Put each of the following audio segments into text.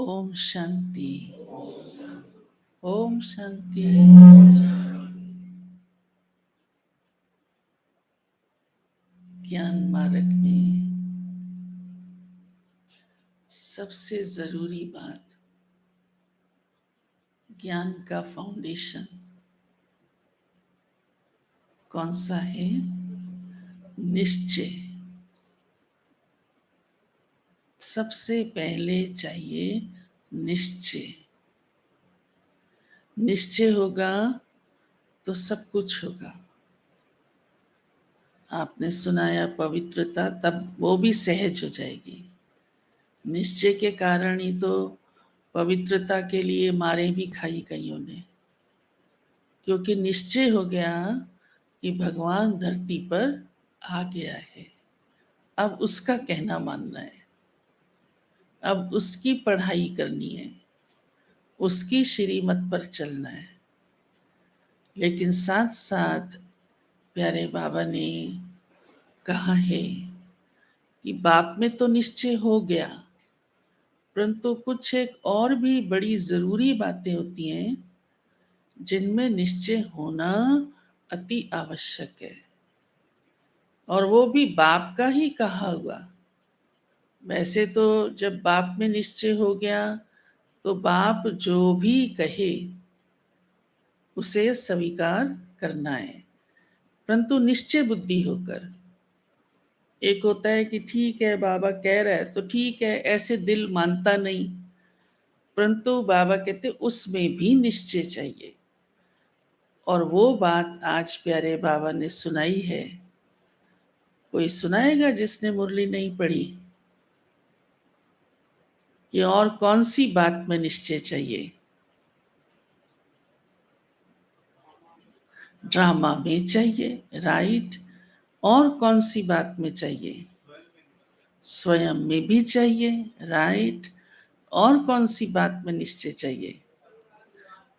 ओम शांति। ओम शांति। ज्ञान मार्ग में सबसे जरूरी बात, ज्ञान का फाउंडेशन कौन सा है? निश्चय। सबसे पहले चाहिए निश्चय। निश्चय होगा तो सब कुछ होगा। आपने सुनाया पवित्रता, तब वो भी सहज हो जाएगी। निश्चय के कारण ही तो पवित्रता के लिए मारे भी खाई कईयों ने, क्योंकि निश्चय हो गया कि भगवान धरती पर आ गया है। अब उसका कहना मानना है, अब उसकी पढ़ाई करनी है, उसकी श्रीमत पर चलना है। लेकिन साथ साथ प्यारे बाबा ने कहा है कि बाप में तो निश्चय हो गया, परंतु कुछ एक और भी बड़ी जरूरी बातें होती हैं जिनमें निश्चय होना अति आवश्यक है, और वो भी बाप का ही कहा हुआ। वैसे तो जब बाप में निश्चय हो गया तो बाप जो भी कहे उसे स्वीकार करना है, परंतु निश्चय बुद्धि होकर। एक होता है कि ठीक है बाबा कह रहा है तो ठीक है, ऐसे दिल मानता नहीं, परंतु बाबा कहते उसमें भी निश्चय चाहिए। और वो बात आज प्यारे बाबा ने सुनाई है। कोई सुनाएगा जिसने मुरली नहीं पढ़ी? ये और कौन सी बात में निश्चय चाहिए? ड्रामा में चाहिए, राइट। और कौन सी बात में चाहिए? स्वयं में भी चाहिए, राइट। और कौन सी बात में निश्चय चाहिए?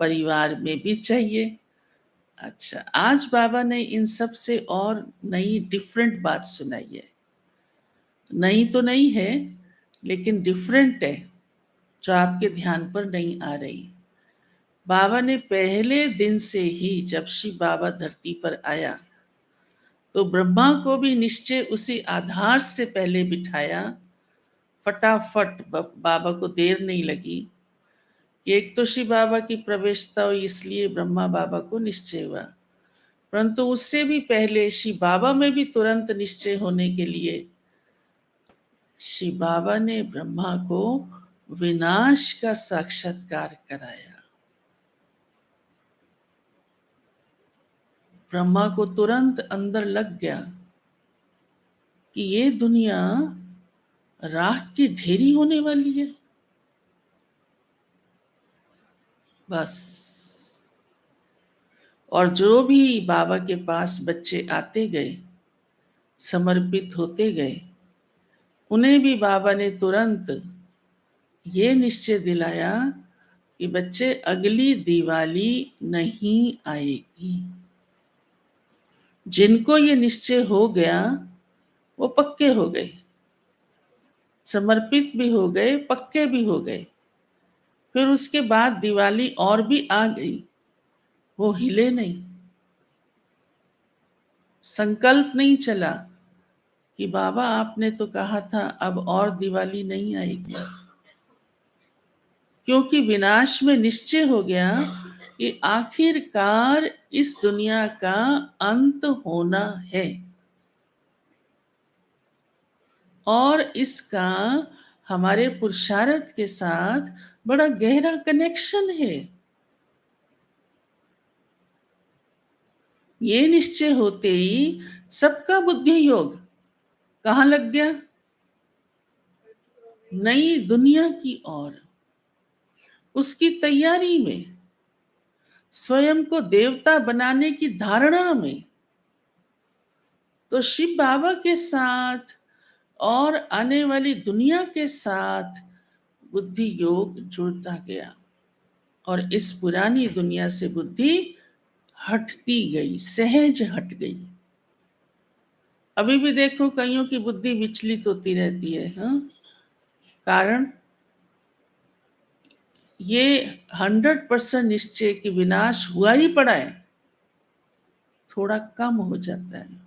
परिवार में भी चाहिए। अच्छा, आज बाबा ने इन सब से और नई डिफरेंट बात सुनाई है। नई तो नहीं है, लेकिन डिफरेंट है, जो आपके ध्यान पर नहीं आ रही। बाबा ने पहले दिन से ही, जब शिव बाबा धरती पर आया, तो ब्रह्मा को भी निश्चय उसी आधार से पहले बिठाया। फटाफट बाबा को देर नहीं लगी। एक तो शिव बाबा की प्रवेशता हुई, इसलिए ब्रह्मा बाबा को निश्चय हुआ, परंतु उससे भी पहले शिव बाबा में भी तुरंत निश्चय होने के लिए शिव बाबा ने ब्रह्मा को विनाश का साक्षात्कार कराया। ब्रह्मा को तुरंत अंदर लग गया कि ये दुनिया राख की ढेरी होने वाली है। बस। और जो भी बाबा के पास बच्चे आते गए, समर्पित होते गए, उन्हें भी बाबा ने तुरंत ये निश्चय दिलाया कि बच्चे अगली दिवाली नहीं आएगी। जिनको ये निश्चय हो गया वो पक्के हो गए, समर्पित भी हो गए, पक्के भी हो गए। फिर उसके बाद दिवाली और भी आ गई, वो हिले नहीं। संकल्प नहीं चला कि बाबा आपने तो कहा था अब और दिवाली नहीं आएगी, क्योंकि विनाश में निश्चय हो गया कि आखिरकार इस दुनिया का अंत होना है, और इसका हमारे पुरुषार्थ के साथ बड़ा गहरा कनेक्शन है। ये निश्चय होते ही सबका बुद्धि योग कहाँ लग गया? नई दुनिया की ओर, उसकी तैयारी में, स्वयं को देवता बनाने की धारणा में। तो शिव बाबा के साथ और आने वाली दुनिया के साथ बुद्धि योग जुड़ता गया, और इस पुरानी दुनिया से बुद्धि हटती गई, सहज हट गई। अभी भी देखो कईयों की बुद्धि विचलित होती रहती है। हाँ? कारण ये 100% निश्चय कि विनाश हुआ ही पड़ा है, थोड़ा कम हो जाता है।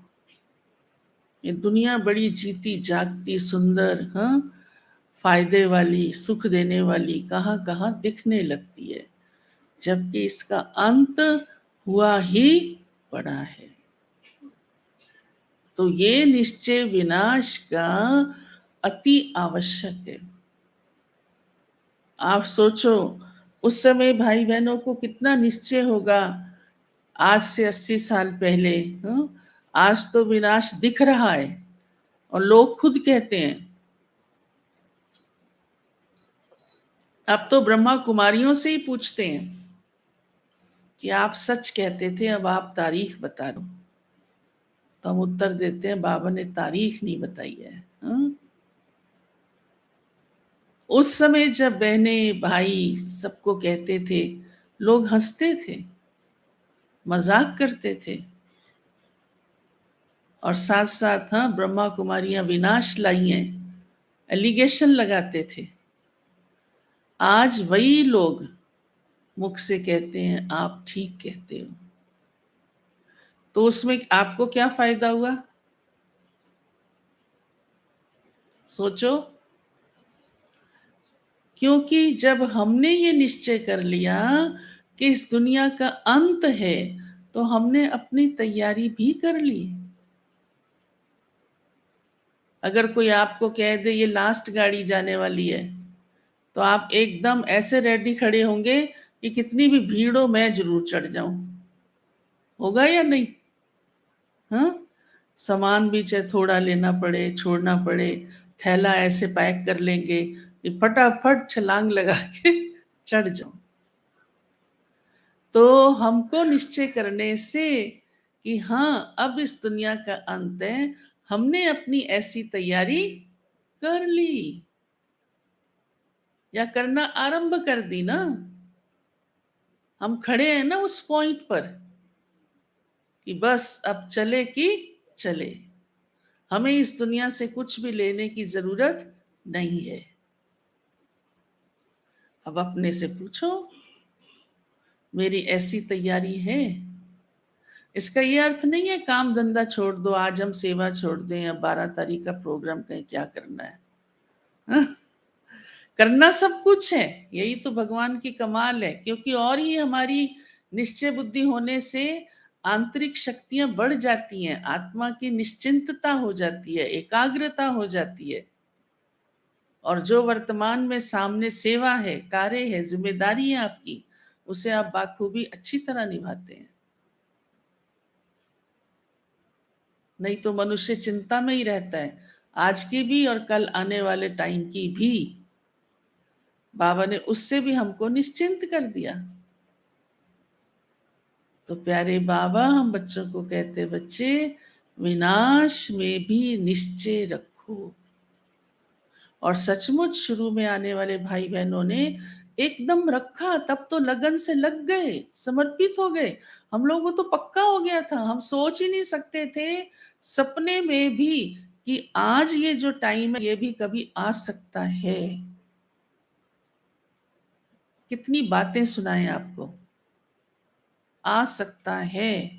ये दुनिया बड़ी जीती जागती सुंदर, हाँ, फायदे वाली, सुख देने वाली कहाँ कहाँ दिखने लगती है, जबकि इसका अंत हुआ ही पड़ा है। तो ये निश्चय विनाश का अति आवश्यक है। आप सोचो उस समय भाई बहनों को कितना निश्चय होगा, आज से 80 साल पहले, हाँ? आज तो विनाश दिख रहा है और लोग खुद कहते हैं। अब तो ब्रह्मा कुमारियों से ही पूछते हैं कि आप सच कहते थे, अब आप तारीख बता दो। तो हम उत्तर देते हैं बाबा ने तारीख नहीं बताई है, हाँ? उस समय जब बहने भाई सबको कहते थे, लोग हंसते थे, मजाक करते थे, और साथ साथ हाँ ब्रह्मा कुमारियां विनाश लाई हैं, एलिगेशन लगाते थे। आज वही लोग मुख से कहते हैं आप ठीक कहते हो। तो उसमें आपको क्या फायदा हुआ, सोचो। क्योंकि जब हमने ये निश्चय कर लिया कि इस दुनिया का अंत है, तो हमने अपनी तैयारी भी कर ली। अगर कोई आपको कह दे ये लास्ट गाड़ी जाने वाली है, तो आप एकदम ऐसे रेडी खड़े होंगे कि कितनी भी भीड़ हो मैं जरूर चढ़ जाऊं। होगा या नहीं? हाँ, सामान भी चाहे थोड़ा लेना पड़े, छोड़ना पड़े, थैला ऐसे पैक कर लेंगे कि फटाफट छलांग लगा के चढ़ जाओ। तो हमको निश्चय करने से कि हाँ अब इस दुनिया का अंत है, हमने अपनी ऐसी तैयारी कर ली या करना आरंभ कर दी ना। हम खड़े हैं ना उस पॉइंट पर कि बस अब चले कि चले, हमें इस दुनिया से कुछ भी लेने की जरूरत नहीं है। अब अपने से पूछो, मेरी ऐसी तैयारी है? इसका ये अर्थ नहीं है काम धंधा छोड़ दो, आज हम सेवा छोड़ दें, अब 12 तारीख का प्रोग्राम कहीं क्या करना है, हाँ? करना सब कुछ है, यही तो भगवान की कमाल है। क्योंकि और ही हमारी निश्चय बुद्धि होने से आंतरिक शक्तियां बढ़ जाती हैं, आत्मा की निश्चिंतता हो जाती है, एकाग्रता हो जाती है, और जो वर्तमान में सामने सेवा है, कार्य है, जिम्मेदारी है आपकी, उसे आप बाखूबी अच्छी तरह निभाते हैं। नहीं तो मनुष्य चिंता में ही रहता है, आज की भी और कल आने वाले टाइम की भी। बाबा ने उससे भी हमको निश्चिंत कर दिया। तो प्यारे बाबा हम बच्चों को कहते, बच्चे विनाश में भी निश्चय रखो। और सचमुच शुरू में आने वाले भाई बहनों ने एकदम रखा, तब तो लगन से लग गए, समर्पित हो गए। हम लोगों को तो पक्का हो गया था, हम सोच ही नहीं सकते थे सपने में भी कि आज ये जो टाइम है ये भी कभी आ सकता है। कितनी बातें सुनाएं आपको, आ सकता है,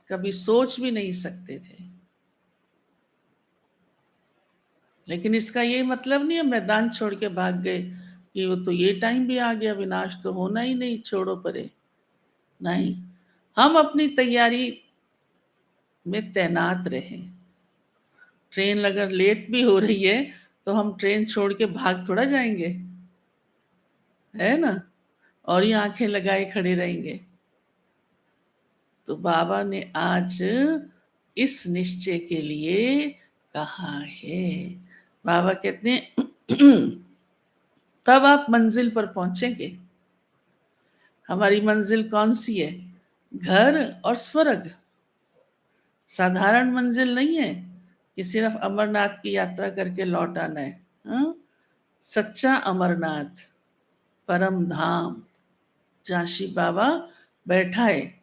कभी सोच भी नहीं सकते थे। लेकिन इसका ये मतलब नहीं है मैदान छोड़ के भाग गए कि वो तो ये टाइम भी आ गया, विनाश तो होना ही नहीं, छोड़ो परे। नहीं, हम अपनी तैयारी में तैनात रहे। ट्रेन अगर लेट भी हो रही है तो हम ट्रेन छोड़ के भाग थोड़ा जाएंगे, है ना, और ये आंखें लगाए खड़े रहेंगे। तो बाबा ने आज इस निश्चय के लिए कहा है। बाबा कहते हैं तब आप मंजिल पर पहुंचेंगे। हमारी मंजिल कौन सी है? घर और स्वर्ग। साधारण मंजिल नहीं है कि सिर्फ अमरनाथ की यात्रा करके लौट आना है, हाँ? सच्चा अमरनाथ, परम धाम, जहाँ शिव बाबा बैठा है,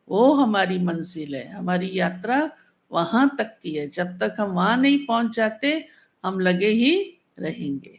वो हमारी मंजिल है। हमारी यात्रा वहां तक की है, जब तक हम वहां नहीं पहुंच जाते हम लगे ही रहेंगे।